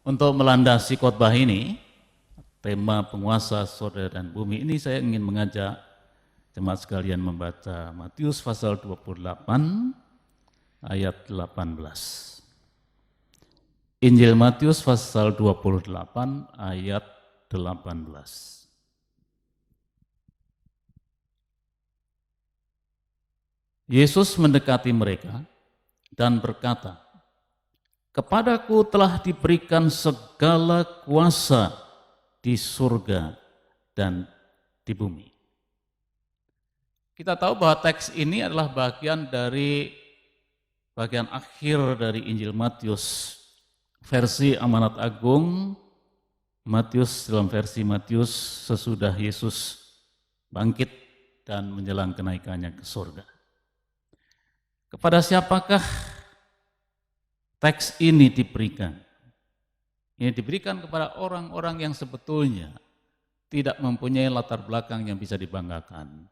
Untuk melandasi khotbah ini, tema penguasa surga dan bumi ini, saya ingin mengajak jemaat sekalian membaca Matius pasal 28 ayat 18. Injil Matius pasal 28 ayat 18. Yesus mendekati mereka dan berkata, "Kepadaku telah diberikan segala kuasa di surga dan di bumi." Kita tahu bahwa teks ini adalah bagian akhir dari Injil Matius, versi Amanat Agung. Matius, dalam versi Matius sesudah Yesus bangkit dan menjelang kenaikannya ke surga. Kepada siapakah teks ini diberikan? Ini diberikan kepada orang-orang yang sebetulnya tidak mempunyai latar belakang yang bisa dibanggakan.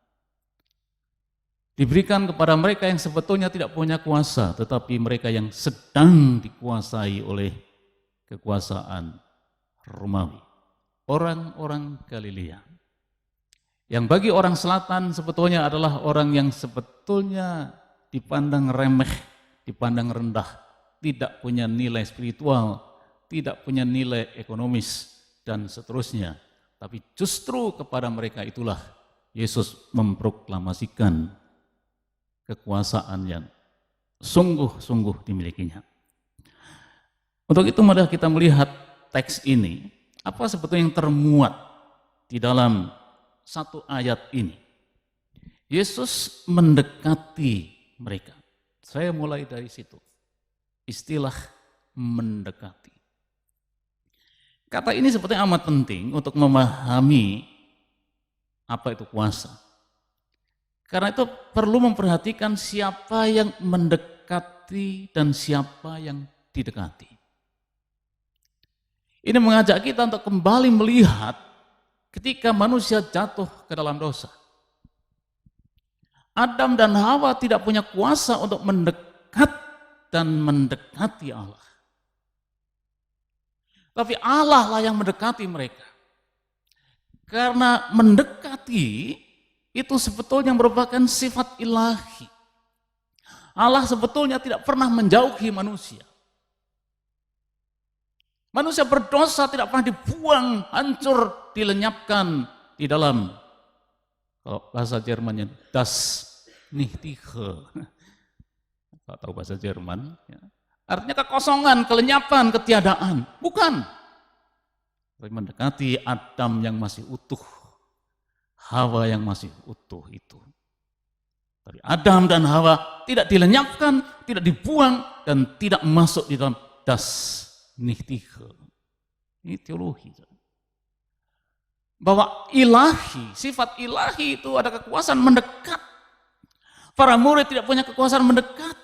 Diberikan kepada mereka yang sebetulnya tidak punya kuasa, tetapi mereka yang sedang dikuasai oleh kekuasaan Romawi. Orang-orang Galilea. Yang bagi orang selatan sebetulnya adalah orang yang sebetulnya dipandang remeh, dipandang rendah, tidak punya nilai spiritual, tidak punya nilai ekonomis, dan seterusnya. Tapi justru kepada mereka itulah Yesus memproklamasikan kekuasaan yang sungguh-sungguh dimilikinya. Untuk itu mari kita melihat teks ini, apa sebetulnya yang termuat di dalam satu ayat ini. Yesus mendekati mereka. Saya mulai dari situ. Istilah mendekati. Kata ini sebetulnya amat penting untuk memahami apa itu kuasa. Karena itu perlu memperhatikan siapa yang mendekati dan siapa yang didekati. Ini mengajak kita untuk kembali melihat ketika manusia jatuh ke dalam dosa. Adam dan Hawa tidak punya kuasa untuk mendekat dan mendekati Allah. Tapi Allah lah yang mendekati mereka. Karena mendekati itu sebetulnya merupakan sifat ilahi. Allah sebetulnya tidak pernah menjauhi manusia. Manusia berdosa tidak pernah dibuang, hancur, dilenyapkan di dalam, kalau bahasa Jermannya, das nichtige. Kalau tahu bahasa Jerman, ya. Artinya kekosongan, kelenyapan, ketiadaan. Bukan. Tapi mendekati Adam yang masih utuh, Hawa yang masih utuh itu. Tapi Adam dan Hawa tidak dilenyapkan, tidak dibuang, dan tidak masuk di dalam das nichtige. Ini teologi. Bahwa ilahi, sifat ilahi itu ada kekuasaan mendekat. Para murid tidak punya kekuasaan mendekat.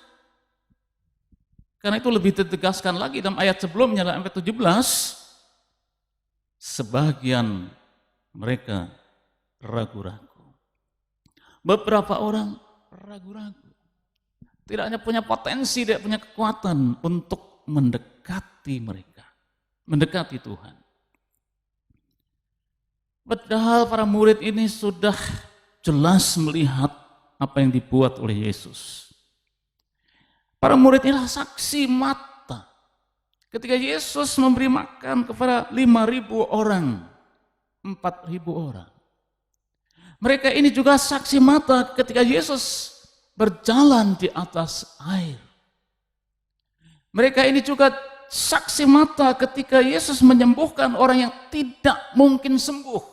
Karena itu lebih ditegaskan lagi dalam ayat sebelumnya, dalam ayat 17, sebagian mereka ragu-ragu. Beberapa orang ragu-ragu. Tidak hanya punya potensi, tidak punya kekuatan untuk mendekati mereka, mendekati Tuhan. Padahal para murid ini sudah jelas melihat apa yang dibuat oleh Yesus. Para murid inilah saksi mata ketika Yesus memberi makan kepada 5.000 orang, 4.000 orang. Mereka ini juga saksi mata ketika Yesus berjalan di atas air. Mereka ini juga saksi mata ketika Yesus menyembuhkan orang yang tidak mungkin sembuh.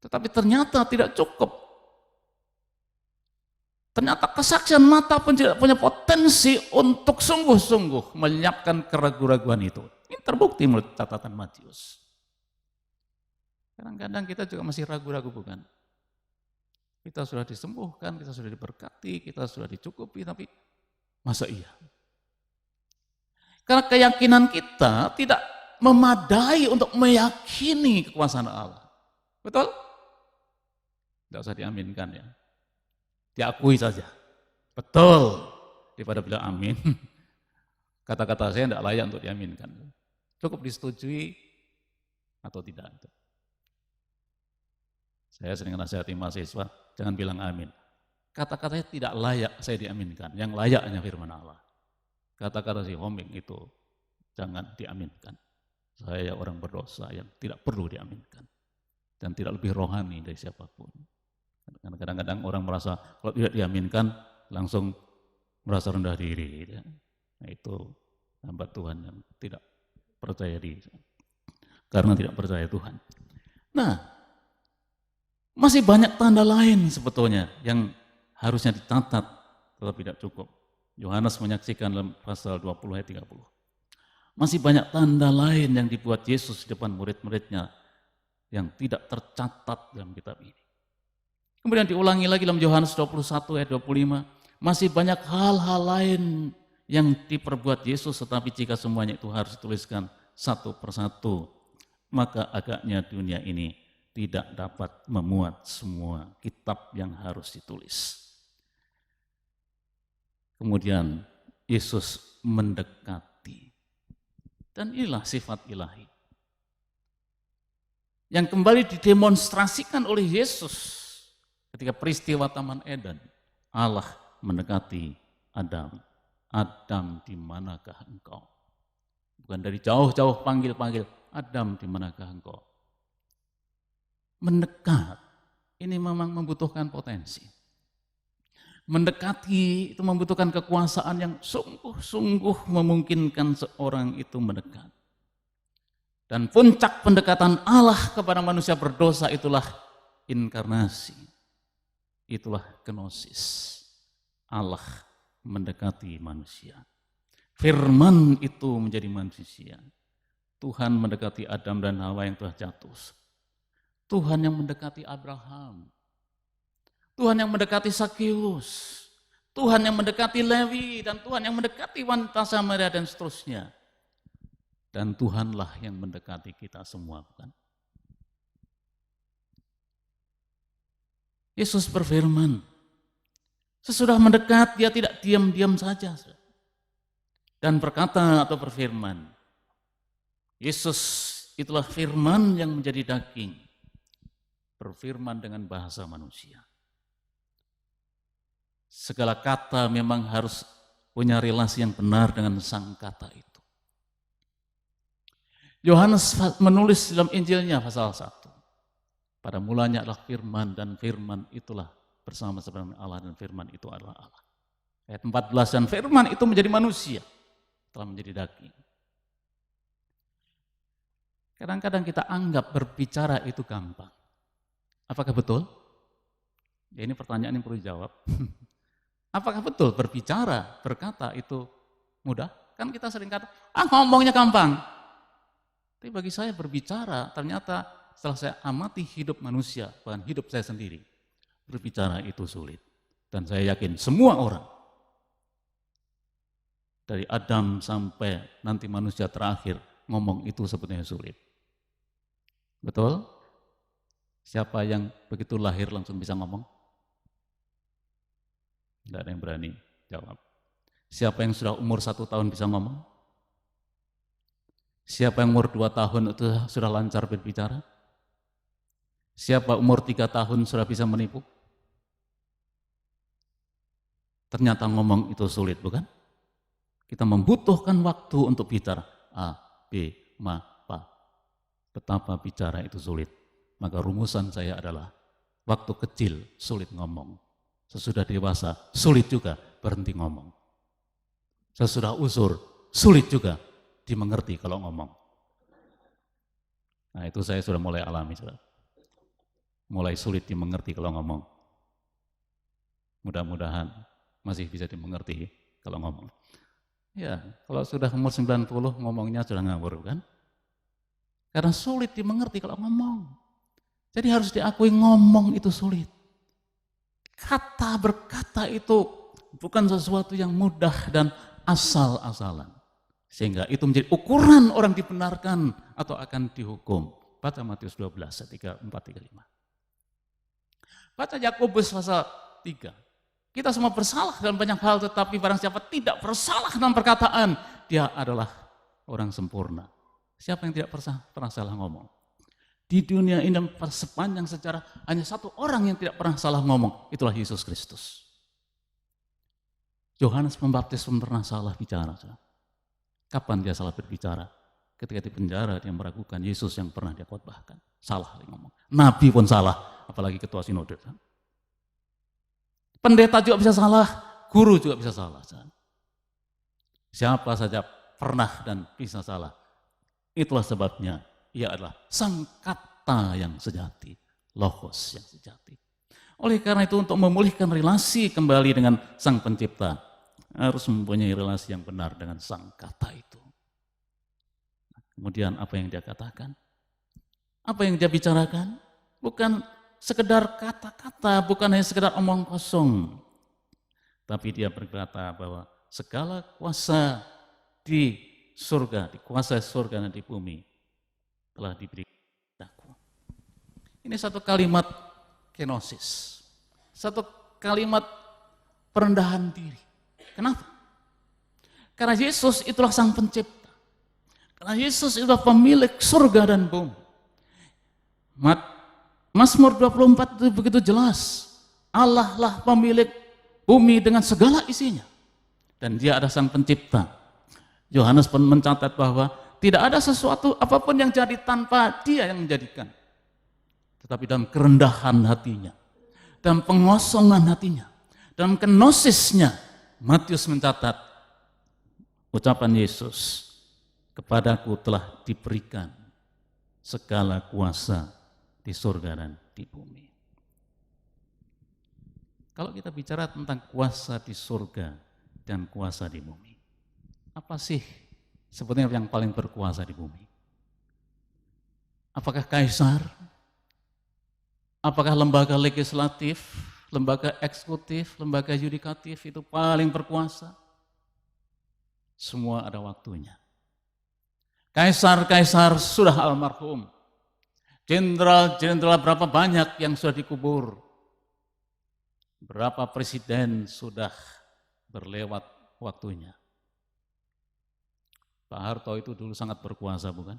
Tetapi ternyata tidak cukup. Ternyata kesaksian mata pun tidak punya potensi untuk sungguh-sungguh melenyapkan keraguan-raguan itu. Ini terbukti menurut catatan Matius. Kadang-kadang kita juga masih ragu-ragu, bukan? Kita sudah disembuhkan, kita sudah diberkati, kita sudah dicukupi, tapi masa iya? Karena keyakinan kita tidak memadai untuk meyakini kekuasaan Allah. Betul? Tidak usah diaminkan ya. Diakui saja. Betul. Daripada bilang amin. Kata-kata saya tidak layak untuk diaminkan. Cukup disetujui atau tidak. Saya sering nasihati mahasiswa, jangan bilang amin. Kata-katanya tidak layak saya diaminkan, yang layak hanya firman Allah. Kata-kata si Homing itu jangan diaminkan. Saya orang berdosa yang tidak perlu diaminkan. Dan tidak lebih rohani dari siapapun. Karena kadang-kadang orang merasa kalau tidak diaminkan langsung merasa rendah diri. Ya. Nah, itu hamba Tuhan yang tidak percaya diri. Karena tidak percaya Tuhan. Nah, masih banyak tanda lain sebetulnya yang harusnya dicatat tetapi tidak cukup. Yohanes menyaksikan dalam pasal 20 ayat 30. Masih banyak tanda lain yang dibuat Yesus di depan murid-muridnya yang tidak tercatat dalam kitab ini. Kemudian diulangi lagi dalam Yohanes 21 ayat 25. Masih banyak hal-hal lain yang diperbuat Yesus, tetapi jika semuanya itu harus dituliskan satu persatu, maka agaknya dunia ini tidak dapat memuat semua kitab yang harus ditulis. Kemudian Yesus mendekati. Dan inilah sifat ilahi. Yang kembali didemonstrasikan oleh Yesus ketika peristiwa Taman Eden. Allah mendekati Adam. Adam, di manakah engkau? Bukan dari jauh-jauh panggil-panggil, Adam, di manakah engkau? Mendekat, ini memang membutuhkan potensi. Mendekati itu membutuhkan kekuasaan yang sungguh-sungguh memungkinkan seorang itu mendekat. Dan puncak pendekatan Allah kepada manusia berdosa itulah inkarnasi. Itulah kenosis. Allah mendekati manusia. Firman itu menjadi manusia. Tuhan mendekati Adam dan Hawa yang telah jatuh. Tuhan yang mendekati Abraham, Tuhan yang mendekati Sakeus, Tuhan yang mendekati Lewi, dan Tuhan yang mendekati wanita Samaria dan seterusnya. Dan Tuhanlah yang mendekati kita semua, bukan? Yesus berfirman, sesudah mendekat dia tidak diam-diam saja dan berkata atau berfirman. Yesus itulah firman yang menjadi daging. Berfirman dengan bahasa manusia. Segala kata memang harus punya relasi yang benar dengan sang kata itu. Yohanes menulis dalam Injilnya pasal 1. Pada mulanya adalah firman dan firman itulah bersama-sama dengan Allah dan firman itu adalah Allah. Ayat 14, dan firman itu menjadi manusia, telah menjadi daging. Kadang-kadang kita anggap berbicara itu gampang. Apakah betul? Ya, ini pertanyaan yang perlu dijawab. Apakah betul berbicara, berkata itu mudah? Kan kita sering kata, ngomongnya gampang. Tapi bagi saya berbicara, ternyata setelah saya amati hidup manusia, bahkan hidup saya sendiri, berbicara itu sulit. Dan saya yakin semua orang, dari Adam sampai nanti manusia terakhir, ngomong itu sebetulnya sulit. Betul? Siapa yang begitu lahir langsung bisa ngomong? Tidak ada yang berani jawab. Siapa yang sudah umur 1 tahun bisa ngomong? Siapa yang umur 2 tahun itu sudah lancar berbicara? Siapa umur 3 tahun sudah bisa menipu? Ternyata ngomong itu sulit, bukan? Kita membutuhkan waktu untuk bicara. A, B, ma, pa. Betapa bicara itu sulit. Maka rumusan saya adalah, waktu kecil sulit ngomong. Sesudah dewasa sulit juga berhenti ngomong. Sesudah usur sulit juga dimengerti kalau ngomong. Nah, itu saya sudah mulai alami. Mulai sulit dimengerti kalau ngomong. Mudah-mudahan masih bisa dimengerti kalau ngomong. Ya, kalau sudah umur 90 ngomongnya sudah ngawur, kan? Karena sulit dimengerti kalau ngomong. Jadi harus diakui ngomong itu sulit. Kata berkata itu bukan sesuatu yang mudah dan asal-asalan. Sehingga itu menjadi ukuran orang dibenarkan atau akan dihukum. Baca Matius 12, 34-35. Baca Yakobus pasal 3. Kita semua bersalah dalam banyak hal, tetapi barang siapa tidak bersalah dalam perkataan, dia adalah orang sempurna. Siapa yang tidak pernah salah ngomong? Di dunia ini sepanjang sejarah hanya satu orang yang tidak pernah salah ngomong, itulah Yesus Kristus. Yohanes Pembaptis pun pernah salah bicara. Kapan dia salah berbicara? Ketika di penjara dia meragukan Yesus yang pernah dia khotbahkan. Salah dia ngomong. Nabi pun salah, apalagi ketua sinode. Pendeta juga bisa salah, guru juga bisa salah. Siapa saja pernah dan bisa salah. Itulah sebabnya ia adalah sang kata yang sejati, logos yang sejati. Oleh karena itu untuk memulihkan relasi kembali dengan sang pencipta, harus mempunyai relasi yang benar dengan sang kata itu. Kemudian apa yang dia katakan? Apa yang dia bicarakan? Bukan sekedar kata-kata, bukan hanya sekedar omong kosong. Tapi dia berkata bahwa segala kuasa di surga, dikuasai surga dan di bumi telah diberikan padaku. Ini satu kalimat kenosis, satu kalimat perendahan diri. Kenapa? Karena Yesus itulah sang pencipta. Karena Yesus itulah pemilik surga dan bumi. Mazmur 24 itu begitu jelas. Allah lah pemilik bumi dengan segala isinya. Dan dia ada sang pencipta. Yohanes pun mencatat bahwa tidak ada sesuatu apapun yang jadi tanpa dia yang menjadikan. Tetapi dalam kerendahan hatinya, dalam pengosongan hatinya, dalam kenosisnya, Matius mencatat ucapan Yesus, kepadaku telah diberikan segala kuasa di surga dan di bumi. Kalau kita bicara tentang kuasa di surga dan kuasa di bumi, apa sih sebetulnya yang paling berkuasa di bumi? Apakah kaisar? Apakah lembaga legislatif, lembaga eksekutif, lembaga yudikatif itu paling berkuasa? Semua ada waktunya. Kaisar-kaisar sudah almarhum. Jenderal-jenderal berapa banyak yang sudah dikubur. Berapa presiden sudah berlewat waktunya. Pak Harto itu dulu sangat berkuasa, bukan?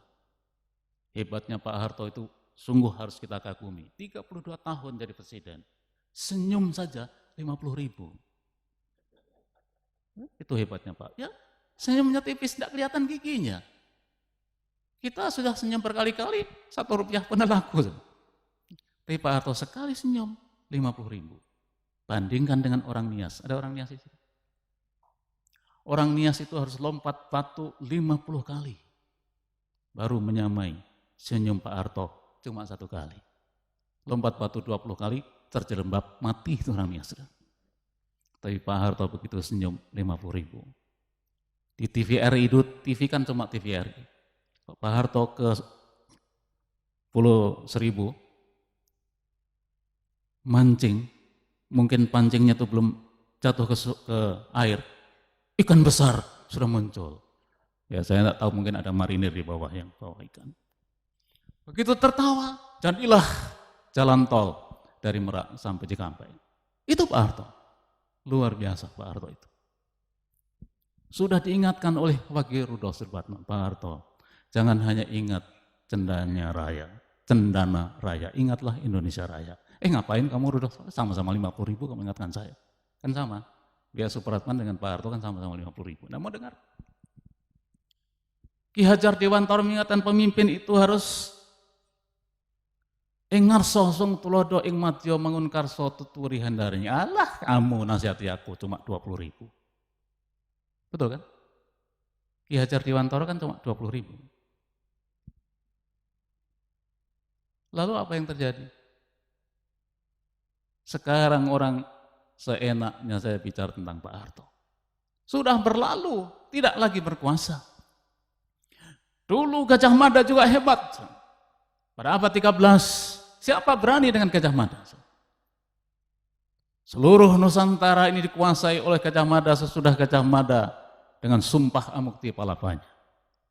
Hebatnya Pak Harto itu sungguh harus kita kagumi. 32 tahun jadi presiden. Senyum saja 50.000. Itu hebatnya Pak. Ya, senyumnya tipis, tidak kelihatan giginya. Kita sudah senyum berkali-kali, 1 rupiah pun laku. Tapi Pak Harto sekali senyum 50.000. Bandingkan dengan orang Nias. Ada orang Nias di sini? Orang Nias itu harus lompat batu 50 kali. Baru menyamai senyum Pak Harto cuma 1 kali. Lompat batu 20 kali, terjerembab, mati itu orang Nias. Tapi Pak Harto begitu senyum 50.000. Di TVRI itu, TV kan cuma TVRI. Pak Harto ke Pulau Seribu, mancing, mungkin pancingnya itu belum jatuh ke air, ikan besar sudah muncul. Ya saya tidak tahu, mungkin ada marinir di bawah yang bawa ikan. Begitu tertawa, jadilah jalan tol dari Merak sampai Cikampek. Itu Pak Harto. Luar biasa Pak Harto itu. Sudah diingatkan oleh Wage Rudolf Surbatman, Pak Harto, jangan hanya ingat Cendana Raya, ingatlah Indonesia Raya. Ngapain kamu Rudolf? Sama-sama 50.000 kamu ingatkan saya. Kan sama. Biar Supratman dengan Pak Harto kan sama-sama 50.000. Nah mau dengar? Ki Hajar Dewantara mengingatkan pemimpin itu harus ngarso sung tulodo ing madya mangun karso tuturi handarinya. Alah kamu nasihati aku cuma 20.000. Betul kan? Ki Hajar Dewantara kan cuma 20.000. Lalu apa yang terjadi? Sekarang orang seenaknya saya bicara tentang Pak Harto. Sudah berlalu, tidak lagi berkuasa. Dulu Gajah Mada juga hebat. Pada abad 13, siapa berani dengan Gajah Mada? Seluruh Nusantara ini dikuasai oleh Gajah Mada sesudah Gajah Mada dengan sumpah amukti palapanya.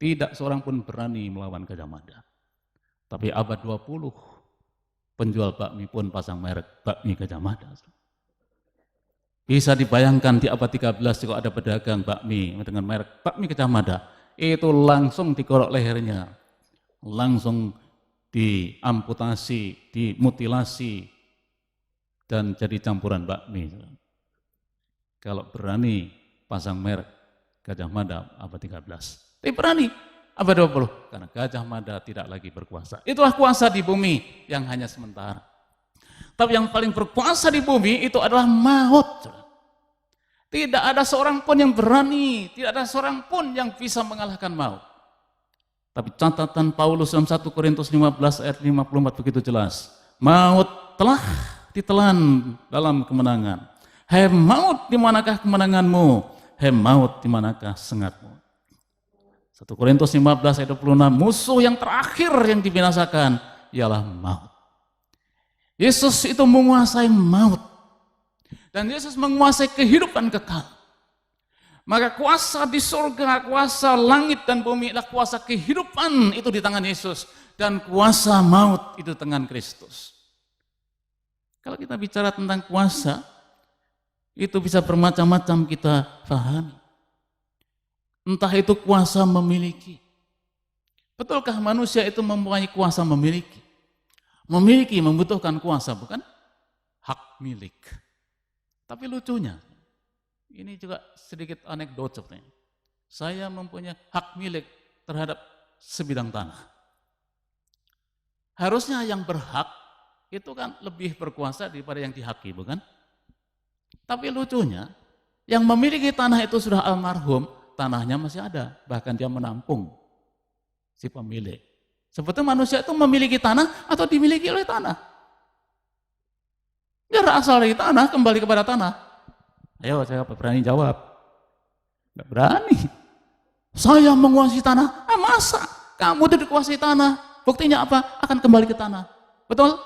Tidak seorang pun berani melawan Gajah Mada. Tapi abad 20, penjual bakmi pun pasang merek bakmi Gajah Mada. Bisa dibayangkan di abad 13 juga ada pedagang bakmi dengan merek bakmi Gajah Mada. Itu langsung dikorok lehernya, langsung diamputasi, dimutilasi, dan jadi campuran bakmi. Kalau berani pasang merek Gajah Mada abad 13. Tapi berani abad 20, karena Gajah Mada tidak lagi berkuasa. Itulah kuasa di bumi yang hanya sementara. Tapi yang paling berkuasa di bumi itu adalah maut. Tidak ada seorang pun yang berani, tidak ada seorang pun yang bisa mengalahkan maut. Tapi catatan Paulus dalam 1 Korintus 15 ayat 54 begitu jelas. Maut telah ditelan dalam kemenangan. Hai maut, di manakah kemenanganmu? Hai maut, di manakah sengatmu? 1 Korintus 15 ayat 26, musuh yang terakhir yang dibinasakan ialah maut. Yesus itu menguasai maut. Dan Yesus menguasai kehidupan kekal. Maka kuasa di surga, kuasa langit dan bumi adalah kuasa kehidupan itu di tangan Yesus. Dan kuasa maut itu di tangan Kristus. Kalau kita bicara tentang kuasa, itu bisa bermacam-macam kita pahami. Entah itu kuasa memiliki. Betulkah manusia itu mempunyai kuasa memiliki? Memiliki membutuhkan kuasa, bukan? Hak milik. Tapi lucunya, ini juga sedikit anekdot sebenarnya. Saya mempunyai hak milik terhadap sebidang tanah. Harusnya yang berhak itu kan lebih berkuasa daripada yang dihaki, bukan? Tapi lucunya, yang memiliki tanah itu sudah almarhum, tanahnya masih ada, bahkan dia menampung si pemilik. Sebetulnya manusia itu memiliki tanah atau dimiliki oleh tanah? Dia berasal dari tanah, kembali kepada tanah. Ayo, saya berani jawab. Nggak berani. Saya menguasai tanah. Masa? Kamu itu dikuasai tanah. Buktinya apa? Akan kembali ke tanah. Betul?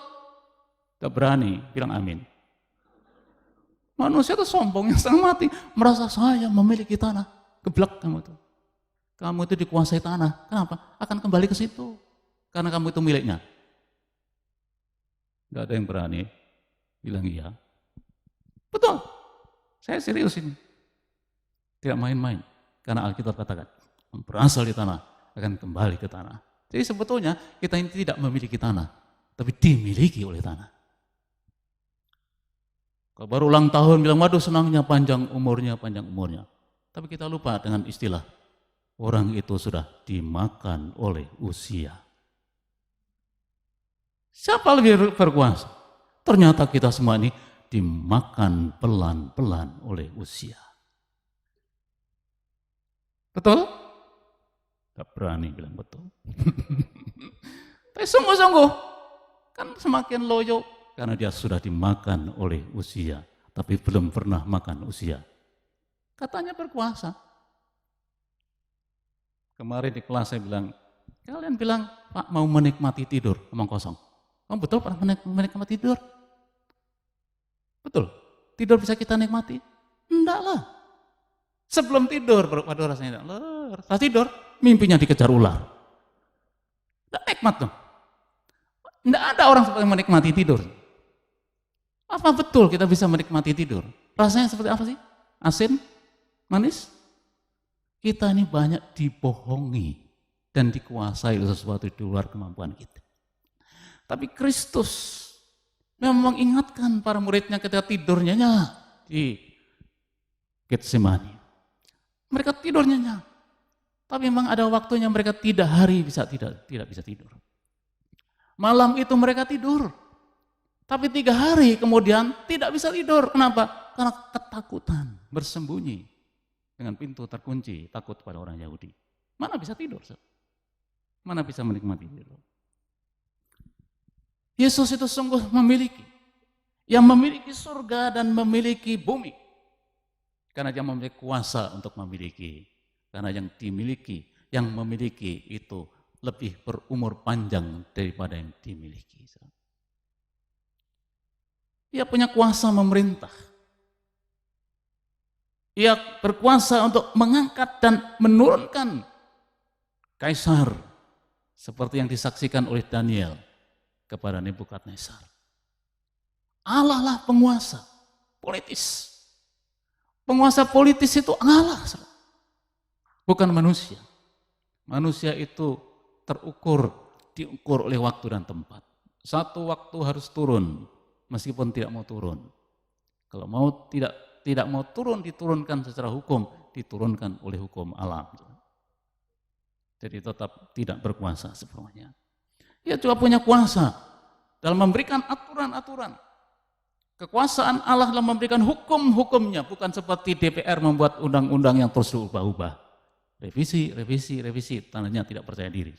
Nggak berani, bilang amin. Manusia itu sombong yang setengah mati. Merasa saya memiliki tanah. Geblek kamu itu. Kamu itu dikuasai tanah. Kenapa? Akan kembali ke situ. Karena kamu itu miliknya. Nggak ada yang berani bilang iya. Betul. Saya serius ini. Tidak main-main. Karena Alkitab katakan, berasal di tanah, akan kembali ke tanah. Jadi sebetulnya kita ini tidak memiliki tanah, tapi dimiliki oleh tanah. Kalau baru ulang tahun bilang, waduh senangnya panjang umurnya. Tapi kita lupa dengan istilah, orang itu sudah dimakan oleh usia. Siapa lebih berkuasa? Ternyata kita semua ini dimakan pelan-pelan oleh usia. Betul? Gak berani bilang betul. Tapi sungguh-sungguh, kan semakin loyo karena dia sudah dimakan oleh usia, tapi belum pernah makan usia. Katanya berkuasa. Kemarin di kelas saya bilang, kalian bilang, Pak mau menikmati tidur, omong kosong. Kamu betul pernah menikmati tidur? Betul? Tidur bisa kita nikmati? Enggak lah. Sebelum tidur, waduh rasanya setelah tidur, mimpinya dikejar ular. Enggak nikmat dong. Enggak ada orang seperti menikmati tidur. Apa betul kita bisa menikmati tidur? Rasanya seperti apa sih? Asin? Manis? Kita ini banyak dibohongi dan dikuasai oleh sesuatu di luar kemampuan kita. Tapi Kristus memang mengingatkan para muridnya ketika tidurnya di Getsemani. Mereka tidur nyenyak. Tapi memang ada waktunya mereka tidak bisa tidur. Malam itu mereka tidur. Tapi 3 hari kemudian tidak bisa tidur. Kenapa? Karena ketakutan, bersembunyi dengan pintu terkunci, takut pada orang Yahudi. Mana bisa tidur? Mana bisa menikmati tidur? Yesus itu sungguh memiliki, yang memiliki surga dan memiliki bumi. Karena dia memiliki kuasa untuk memiliki. Karena yang dimiliki, yang memiliki itu lebih berumur panjang daripada yang dimiliki. Dia punya kuasa memerintah. Ia berkuasa untuk mengangkat dan menurunkan kaisar seperti yang disaksikan oleh Daniel kepada Nebukadnezar. Allah lah penguasa politis. Penguasa politis itu Allah, bukan manusia. Manusia itu diukur oleh waktu dan tempat. Satu waktu harus turun, meskipun tidak mau turun. Kalau mau tidak mau turun, diturunkan secara hukum, diturunkan oleh hukum alam. Jadi tetap tidak berkuasa sepenuhnya. Dia juga punya kuasa dalam memberikan aturan-aturan. Kekuasaan Allah dalam memberikan hukum-hukumnya, bukan seperti DPR membuat undang-undang yang terus diubah-ubah. Revisi, tandanya tidak percaya diri.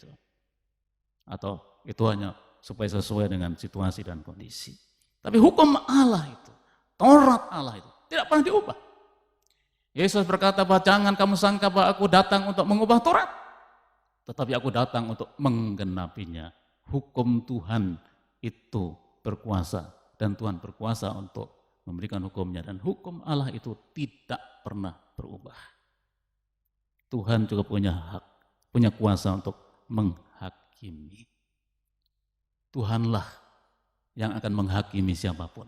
Atau itu hanya supaya sesuai dengan situasi dan kondisi. Tapi hukum Allah itu, Taurat Allah itu, tidak pernah diubah. Yesus berkata bahwa jangan kamu sangka bahwa aku datang untuk mengubah Taurat, tetapi aku datang untuk menggenapinya. Hukum Tuhan itu berkuasa, dan Tuhan berkuasa untuk memberikan hukumnya, dan hukum Allah itu tidak pernah berubah. Tuhan juga punya hak, punya kuasa untuk menghakimi. Tuhanlah yang akan menghakimi siapapun.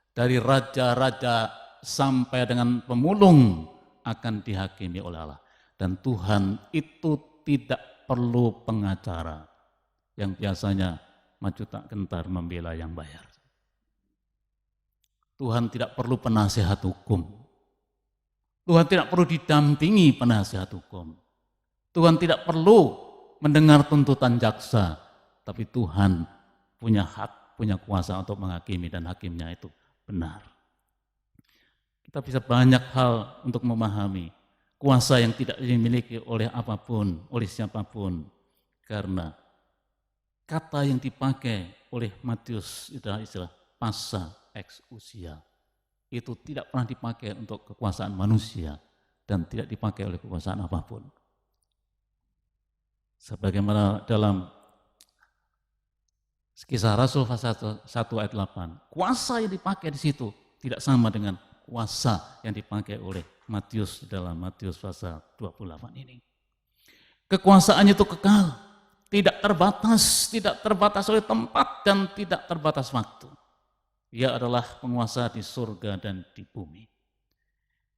Dari raja-raja sampai dengan pemulung akan dihakimi oleh Allah. Dan Tuhan itu tidak perlu pengacara yang biasanya maju tak gentar membela yang bayar. Tuhan tidak perlu penasihat hukum. Tuhan tidak perlu didampingi penasihat hukum. Tuhan tidak perlu mendengar tuntutan jaksa, tapi Tuhan punya hak, punya kuasa untuk menghakimi, dan hakimnya itu benar. Kita bisa banyak hal untuk memahami kuasa yang tidak dimiliki oleh apapun, oleh siapapun, karena kata yang dipakai oleh Matius adalah istilah passa ex usia. Itu tidak pernah dipakai untuk kekuasaan manusia dan tidak dipakai oleh kekuasaan apapun. Sebagaimana dalam Kisah Rasul pasal 1 ayat 8, kuasa yang dipakai di situ tidak sama dengan kuasa yang dipakai oleh Matius dalam Matius pasal 28 ini. Kekuasaannya itu kekal, tidak terbatas oleh tempat dan tidak terbatas waktu. Dia adalah penguasa di surga dan di bumi.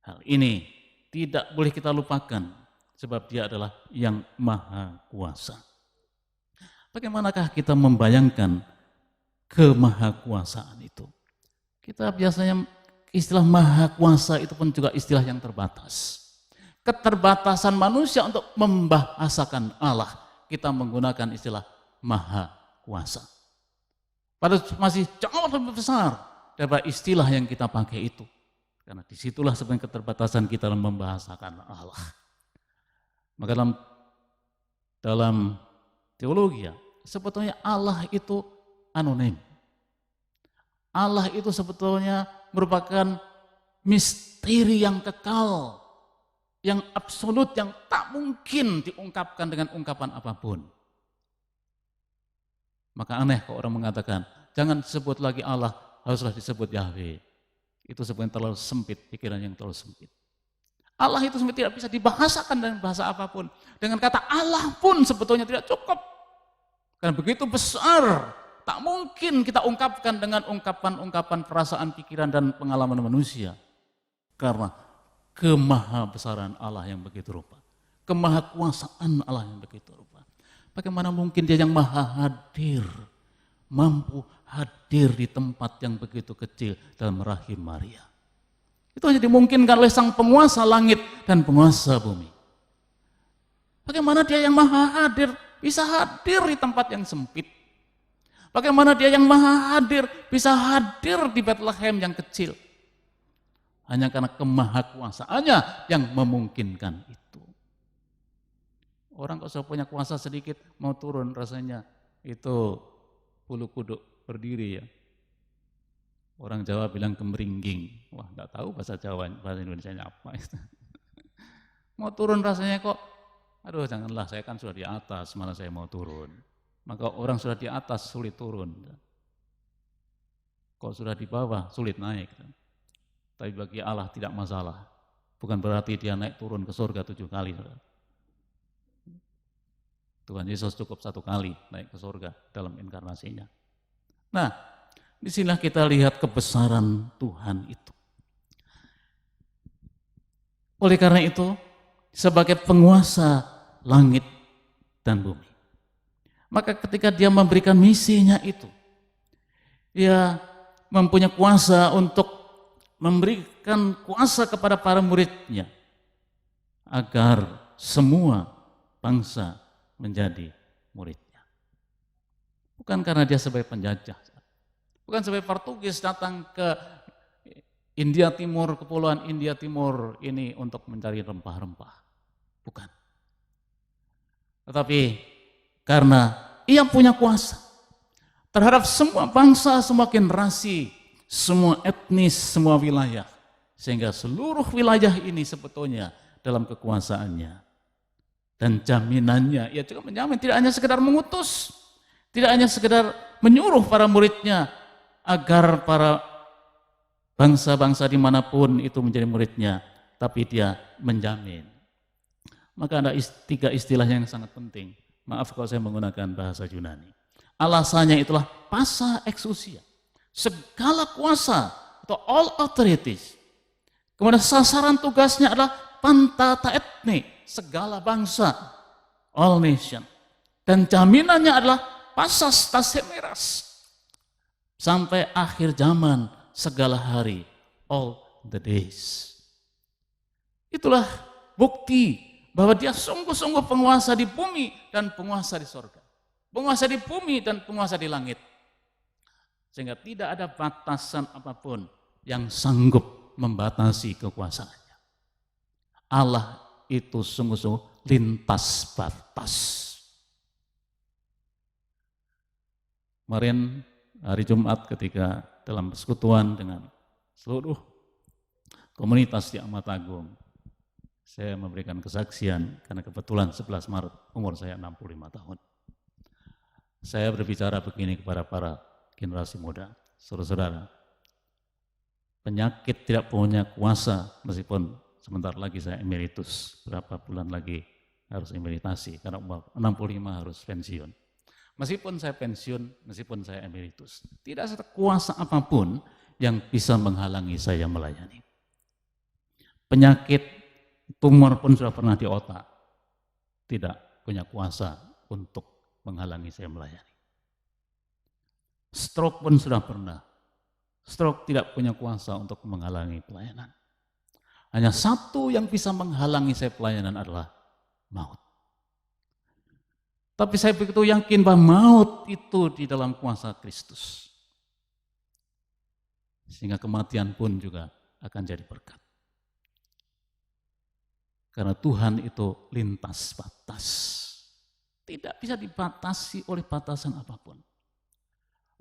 Hal ini tidak boleh kita lupakan sebab dia adalah yang maha kuasa. Bagaimanakah kita membayangkan kemahakuasaan itu? Kita biasanya istilah maha kuasa itu pun juga istilah yang terbatas. Keterbatasan manusia untuk membahasakan Allah, kita menggunakan istilah maha kuasa. Padahal masih jauh lebih besar daripada istilah yang kita pakai itu. Karena disitulah sebenarnya keterbatasan kita dalam membahasakan Allah. Maka dalam teologi ya, sebetulnya Allah itu anonim. Allah itu sebetulnya merupakan misteri yang kekal, yang absolut, yang tak mungkin diungkapkan dengan ungkapan apapun. Maka aneh kalau orang mengatakan, jangan sebut lagi Allah, haruslah disebut Yahweh. Itu sebenarnya terlalu sempit, pikiran yang terlalu sempit. Allah itu sebenarnya tidak bisa dibahasakan dengan bahasa apapun. Dengan kata Allah pun sebetulnya tidak cukup. Karena begitu besar, tak mungkin kita ungkapkan dengan ungkapan-ungkapan perasaan, pikiran, dan pengalaman manusia. Karena kemahabesaran Allah yang begitu rupa. Kemahakuasaan Allah yang begitu rupa. Bagaimana mungkin dia yang maha hadir, mampu hadir di tempat yang begitu kecil dalam rahim Maria. Itu hanya dimungkinkan oleh sang penguasa langit dan penguasa bumi. Bagaimana dia yang maha hadir bisa hadir di tempat yang sempit? Bagaimana dia yang maha hadir bisa hadir di Bethlehem yang kecil? Hanya karena kemahakuasaannya yang memungkinkan itu. Orang kalau sudah punya kuasa sedikit mau turun rasanya itu bulu kuduk berdiri ya. Orang Jawa bilang kemeringging. Wah, nggak tahu bahasa Jawa, bahasa Indonesianya apa itu. Mau turun rasanya kok, aduh janganlah, saya kan sudah di atas, mana saya mau turun. Maka orang sudah di atas sulit turun. Kalau sudah di bawah sulit naik. Tapi bagi Allah tidak masalah. Bukan berarti dia naik turun ke surga 7 kali. Tuhan Yesus cukup 1 kali naik ke surga dalam inkarnasinya. Nah, disinilah kita lihat kebesaran Tuhan itu. Oleh karena itu, sebagai penguasa langit dan bumi, maka ketika dia memberikan misinya itu, dia mempunyai kuasa untuk memberikan kuasa kepada para muridnya agar semua bangsa menjadi muridnya. Bukan karena dia sebagai penjajah, bukan sebagai Portugis datang ke India Timur, kepulauan India Timur ini untuk mencari rempah-rempah. Bukan. Tetapi karena ia punya kuasa terhadap semua bangsa, semua generasi, semua etnis, semua wilayah. Sehingga seluruh wilayah ini sebetulnya dalam kekuasaannya. Dan jaminannya, ia juga menjamin tidak hanya sekedar mengutus, tidak hanya sekedar menyuruh para muridnya agar para bangsa-bangsa dimanapun itu menjadi muridnya, tapi dia menjamin. Maka ada tiga istilah yang sangat penting. Maaf kalau saya menggunakan bahasa Yunani. Alasannya itulah passa exousia, segala kuasa atau all authorities. Kemudian sasaran tugasnya adalah panta ta ethne, segala bangsa, all nation. Dan jaminannya adalah passas ta semeras, sampai akhir zaman, segala hari, all the days. Itulah bukti bahwa dia sungguh-sungguh penguasa di bumi dan penguasa di sorga. Penguasa di bumi dan penguasa di langit. Sehingga tidak ada batasan apapun yang sanggup membatasi kekuasaannya. Allah itu sungguh-sungguh lintas batas. Kemarin hari Jumat ketika dalam persekutuan dengan seluruh komunitas di Amat Agung, saya memberikan kesaksian karena kebetulan 11 Maret umur saya 65 tahun. Saya berbicara begini kepada para generasi muda, saudara-saudara. Penyakit tidak punya kuasa, meskipun sebentar lagi saya emeritus, berapa bulan lagi harus emeritasi, karena umur 65 harus pensiun. Meskipun saya pensiun, meskipun saya emeritus, tidak ada kuasa apapun yang bisa menghalangi saya melayani. Penyakit tumor pun sudah pernah di otak, tidak punya kuasa untuk menghalangi saya melayani. Stroke pun sudah pernah. Stroke tidak punya kuasa untuk menghalangi pelayanan. Hanya satu yang bisa menghalangi saya pelayanan adalah maut. Tapi saya begitu yakin bahwa maut itu di dalam kuasa Kristus. Sehingga kematian pun juga akan jadi berkat. Karena Tuhan itu lintas batas. Tidak bisa dibatasi oleh batasan apapun.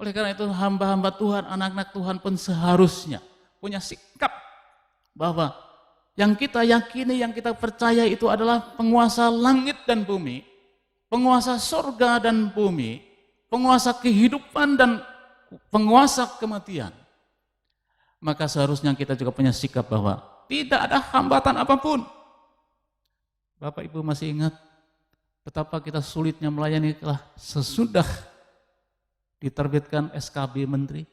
Oleh karena itu hamba-hamba Tuhan, anak-anak Tuhan pun seharusnya punya sikap bahwa yang kita yakini, yang kita percaya itu adalah penguasa langit dan bumi, penguasa surga dan bumi, penguasa kehidupan dan penguasa kematian. Maka seharusnya kita juga punya sikap bahwa tidak ada hambatan apapun. Bapak Ibu masih ingat betapa kita sulitnya melayani sesudah diterbitkan SKB Menteri.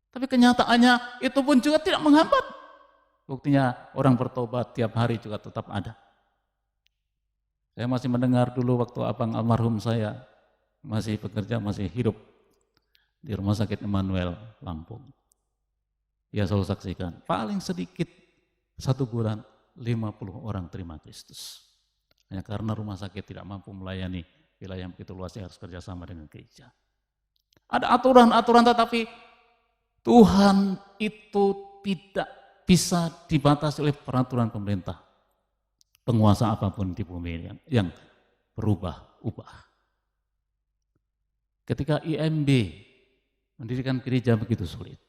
Tapi kenyataannya itu pun juga tidak menghambat. Buktinya orang bertobat tiap hari juga tetap ada. Saya masih mendengar dulu waktu abang almarhum saya masih bekerja, masih hidup di Rumah Sakit Immanuel, Lampung. Dia selalu saksikan, paling sedikit 1 bulan 50 orang terima Kristus. Hanya karena rumah sakit tidak mampu melayani wilayah yang begitu luasnya, harus kerjasama dengan gereja. Ada aturan-aturan, tetapi Tuhan itu tidak bisa dibatasi oleh peraturan pemerintah. Penguasa apapun di bumi yang berubah-ubah. Ketika IMB mendirikan gereja begitu sulit.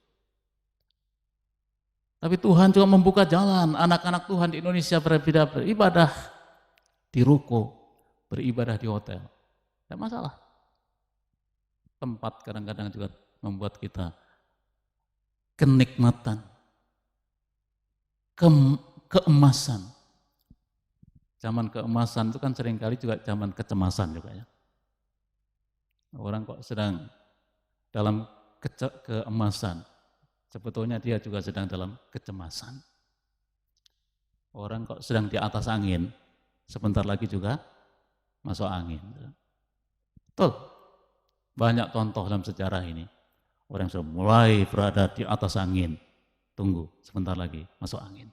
Tapi Tuhan juga membuka jalan anak-anak Tuhan di Indonesia beribadah di ruko, beribadah di hotel. Tidak masalah. Tempat kadang-kadang juga membuat kita kenikmatan, keemasan. Zaman keemasan itu kan seringkali juga zaman kecemasan juga ya. Orang kok sedang dalam keemasan, sebetulnya dia juga sedang dalam kecemasan. Orang kok sedang di atas angin, sebentar lagi juga masuk angin. Betul. Banyak contoh dalam sejarah ini. Orang yang sudah mulai berada di atas angin, tunggu sebentar lagi masuk angin.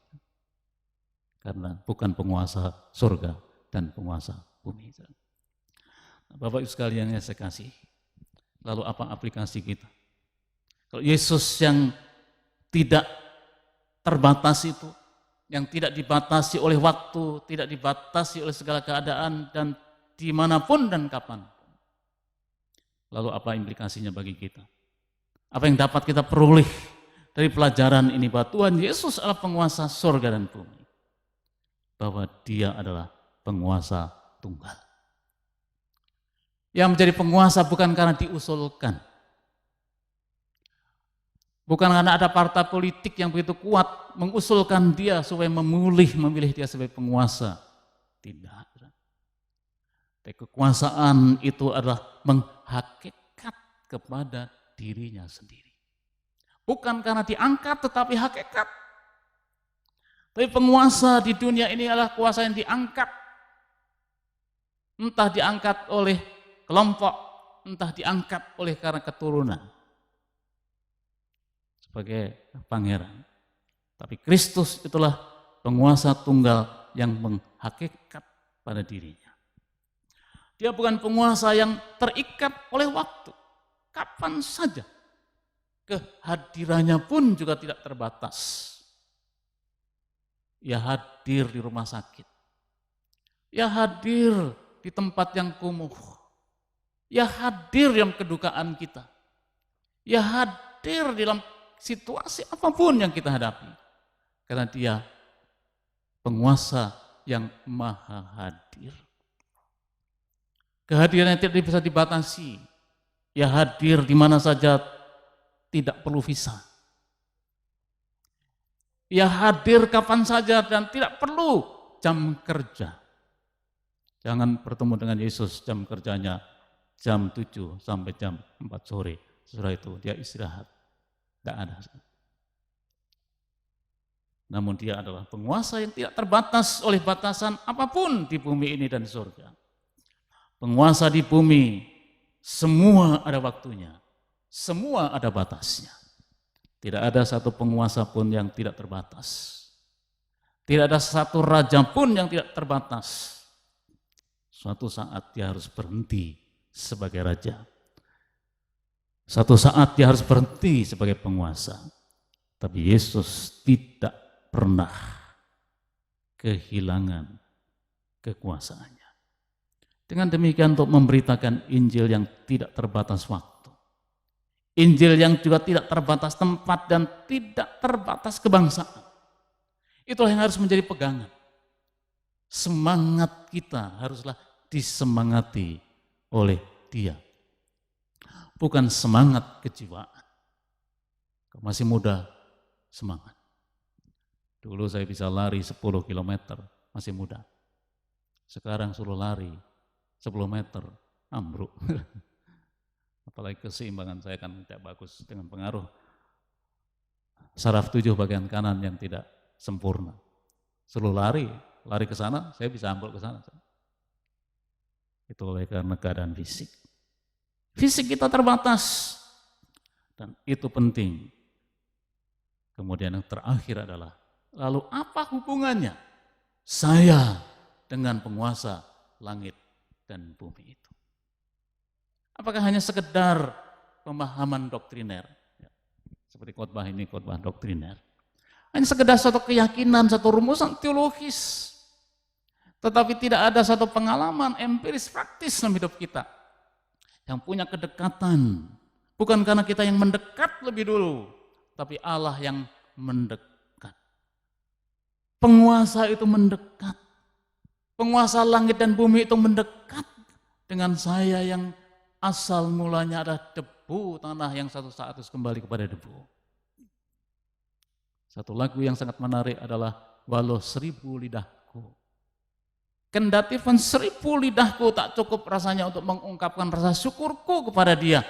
Karena bukan penguasa surga dan penguasa bumi. Bapak Ibu sekalian yang saya kasih, lalu apa aplikasi kita? Kalau Yesus yang tidak terbatas itu, yang tidak dibatasi oleh waktu, tidak dibatasi oleh segala keadaan, dan dimanapun dan kapan. Lalu apa implikasinya bagi kita? Apa yang dapat kita peroleh dari pelajaran ini, bahwa Tuhan Yesus adalah penguasa surga dan bumi, bahwa Dia adalah penguasa tunggal. Yang menjadi penguasa bukan karena diusulkan, bukan karena ada partai politik yang begitu kuat mengusulkan dia supaya memilih dia sebagai penguasa. Tidak. Kekuasaan itu adalah menghakikat kepada dirinya sendiri. Bukan karena diangkat tetapi hakikat. Tapi penguasa di dunia ini adalah kuasa yang diangkat. Entah diangkat oleh kelompok, entah diangkat oleh karena keturunan. Sebagai pangeran. Tapi Kristus itulah penguasa tunggal yang menghakikat pada dirinya. Dia bukan penguasa yang terikat oleh waktu. Kapan saja. Kehadirannya pun juga tidak terbatas. Ia hadir di rumah sakit. Ia hadir di tempat yang kumuh. Ia hadir dalam kedukaan kita. Ia hadir dalam situasi apapun yang kita hadapi. Karena Dia penguasa yang maha hadir. Kehadirannya tidak bisa dibatasi. Ia hadir di mana saja, tidak perlu visa. Ia hadir kapan saja dan tidak perlu jam kerja. Jangan bertemu dengan Yesus jam kerjanya jam 7 sampai jam 4 sore. Setelah itu dia istirahat. Tidak ada. Namun Dia adalah penguasa yang tidak terbatas oleh batasan apapun di bumi ini dan surga. Penguasa di bumi, semua ada waktunya, semua ada batasnya. Tidak ada satu penguasa pun yang tidak terbatas. Tidak ada satu raja pun yang tidak terbatas. Suatu saat dia harus berhenti sebagai raja. Suatu saat dia harus berhenti sebagai penguasa. Tapi Yesus tidak pernah kehilangan kekuasaannya. Dengan demikian untuk memberitakan Injil yang tidak terbatas waktu. Injil yang juga tidak terbatas tempat dan tidak terbatas kebangsaan. Itulah yang harus menjadi pegangan. Semangat kita haruslah disemangati oleh Dia. Bukan semangat kejiwaan. Kalau masih muda, semangat. Dulu saya bisa lari 10 km, masih muda. Sekarang suruh lari 10 meter, ambruk. Apalagi keseimbangan saya kan tidak bagus dengan pengaruh saraf 7 bagian kanan yang tidak sempurna. Suruh lari ke sana, saya bisa ambruk ke sana. Itu oleh karena keadaan fisik. Fisik kita terbatas dan itu penting. Kemudian yang terakhir adalah, lalu apa hubungannya saya dengan penguasa langit dan bumi itu? Apakah hanya sekedar pemahaman doktriner? Ya, seperti khotbah ini, khotbah doktriner. Hanya sekedar suatu keyakinan, satu rumusan teologis. Tetapi tidak ada satu pengalaman empiris praktis dalam hidup kita. Yang punya kedekatan. Bukan karena kita yang mendekat lebih dulu. Tapi Allah yang mendekat. Penguasa itu mendekat. Penguasa langit dan bumi itu mendekat dengan saya yang asal mulanya adalah debu tanah yang satu saat harus kembali kepada debu. Satu lagu yang sangat menarik adalah walau 1000 lidahku. Kendati pun 1000 lidahku tak cukup rasanya untuk mengungkapkan rasa syukurku kepada Dia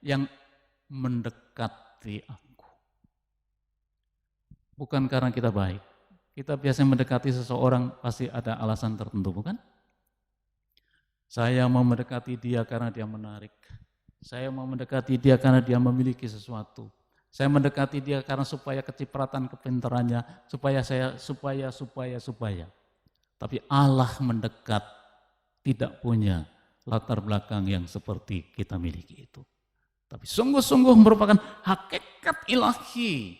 yang mendekati aku. Bukan karena kita baik, Kita biasanya mendekati seseorang pasti ada alasan tertentu, bukan? Saya mau mendekati dia karena dia menarik. Saya mau mendekati dia karena dia memiliki sesuatu. Saya mendekati dia karena supaya kecipratan kepintarannya, supaya. Tapi Allah mendekat tidak punya latar belakang yang seperti kita miliki itu. Tapi sungguh-sungguh merupakan hakikat ilahi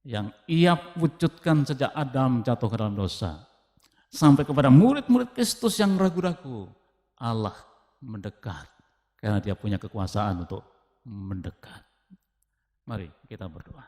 yang ia wujudkan sejak Adam jatuh ke dalam dosa. Sampai kepada murid-murid Kristus yang ragu-ragu, Allah mendekat karena dia punya kekuasaan untuk mendekat. Mari kita berdoa.